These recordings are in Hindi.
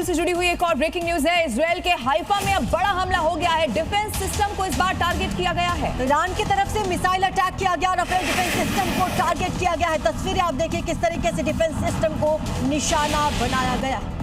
खबरों से जुड़ी हुई एक और ब्रेकिंग न्यूज है। इजरायल के हाइफा में अब बड़ा हमला हो गया है। डिफेंस सिस्टम को इस बार टारगेट किया गया है। ईरान की तरफ से मिसाइल अटैक किया गया और अपने डिफेंस सिस्टम को टारगेट किया गया है। तस्वीरें आप देखिए किस तरीके से डिफेंस सिस्टम को निशाना बनाया गया है।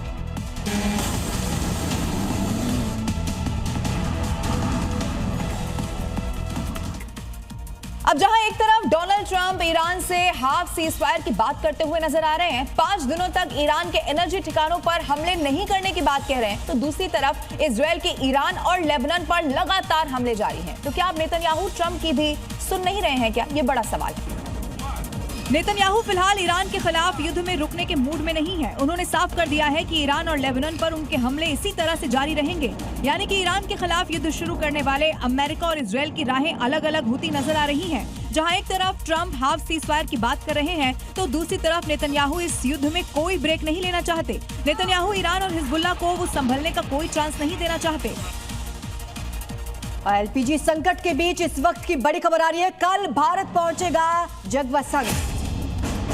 अब जहां एक तरफ डोनाल्ड ट्रंप ईरान से हाफ सीजफायर की बात करते हुए नजर आ रहे हैं, 5 दिनों तक ईरान के एनर्जी ठिकानों पर हमले नहीं करने की बात कह रहे हैं, तो दूसरी तरफ इजरायल के ईरान और लेबनान पर लगातार हमले जारी हैं। तो क्या अब नेतन्याहू ट्रंप की भी सुन नहीं रहे हैं क्या? ये बड़ा सवाल है। नेतन्याहू फिलहाल ईरान के खिलाफ युद्ध में रुकने के मूड में नहीं है। उन्होंने साफ कर दिया है कि ईरान और लेबनान पर उनके हमले इसी तरह से जारी रहेंगे। यानी कि ईरान के खिलाफ युद्ध शुरू करने वाले अमेरिका और इजरायल की राहें अलग अलग होती नजर आ रही हैं। जहां एक तरफ ट्रंप हाफ सीजफायर की बात कर रहे हैं, तो दूसरी तरफ नेतन्याहू इस युद्ध में कोई ब्रेक नहीं लेना चाहते। नेतन्याहू ईरान और हिजबुल्लाह को वो संभलने का कोई चांस नहीं देना चाहते। एलपीजी संकट के बीच इस वक्त की बड़ी खबर आ रही है, कल भारत पहुंचेगा जगवसन।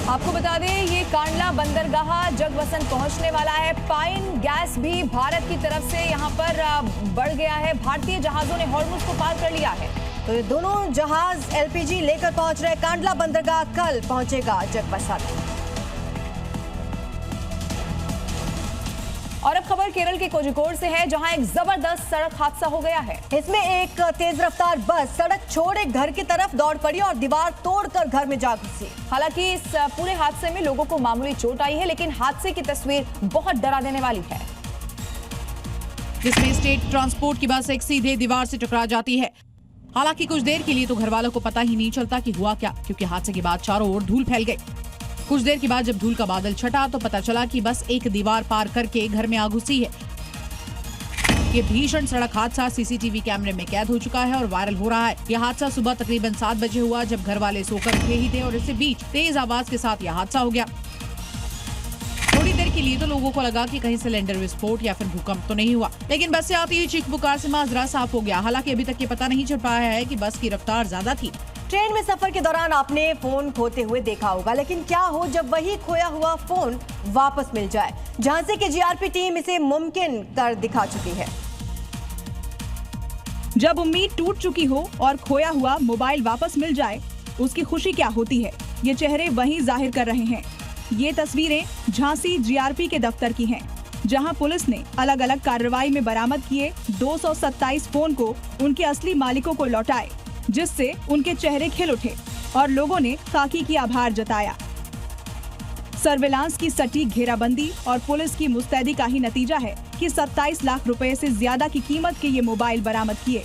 आपको बता दें, ये कांडला बंदरगाह जगवसन पहुंचने वाला है। पाइन गैस भी भारत की तरफ से यहां पर बढ़ गया है। भारतीय जहाजों ने हॉर्मुज को पार कर लिया है। तो ये दोनों जहाज एलपीजी लेकर पहुंच रहे हैं। कांडला बंदरगाह कल पहुंचेगा जगवसन। और अब खबर केरल के कोझिकोड से है, जहां एक जबरदस्त सड़क हादसा हो गया है। इसमें एक तेज रफ्तार बस सड़क छोड़ एक घर की तरफ दौड़ पड़ी और दीवार तोड़कर घर में जा घुसी। हालांकि इस पूरे हादसे में लोगों को मामूली चोट आई है, लेकिन हादसे की तस्वीर बहुत डरा देने वाली है, जिसमें स्टेट ट्रांसपोर्ट की बस एक सीधे दीवार से टकरा जाती है। हालांकि कुछ देर के लिए तो घर वालों को पता ही नहीं चलता कि हुआ क्या, क्योंकि हादसे के बाद चारों ओर धूल फैल गई। कुछ देर के बाद जब धूल का बादल छटा तो पता चला कि बस एक दीवार पार करके घर में आ घुसी है। ये भीषण सड़क हादसा सीसीटीवी कैमरे में कैद हो चुका है और वायरल हो रहा है। यह हादसा सुबह तकरीबन 7 बजे हुआ, जब घर वाले सोकर उठे ही थे और इसी बीच तेज आवाज के साथ यह हादसा हो गया। थोड़ी देर के लिए तो लोगों को लगा कि कहीं सिलेंडर विस्फोट या फिर भूकंप तो नहीं हुआ, लेकिन बस से आती हुई चीख पुकार से माजरा साफ हो गया। हालांकि अभी तक ये पता नहीं चल पाया है कि बस की रफ्तार ज्यादा थी। ट्रेन में सफर के दौरान आपने फोन खोते हुए देखा होगा, लेकिन क्या हो जब वही खोया हुआ फोन वापस मिल जाए? झांसी की जीआरपी टीम इसे मुमकिन कर दिखा चुकी है। जब उम्मीद टूट चुकी हो और खोया हुआ मोबाइल वापस मिल जाए, उसकी खुशी क्या होती है, ये चेहरे वहीं जाहिर कर रहे हैं। ये तस्वीरें झांसी जीआरपी के दफ्तर की हैं, जहां पुलिस ने अलग अलग कार्रवाई में बरामद किए 227 फोन को उनके असली मालिकों को लौटाए, जिससे उनके चेहरे खिल उठे और लोगों ने खाकी की आभार जताया। सर्विलांस की सटीक घेराबंदी और पुलिस की मुस्तैदी का ही नतीजा है कि 27 लाख रुपए से ज्यादा की कीमत के ये मोबाइल बरामद किए।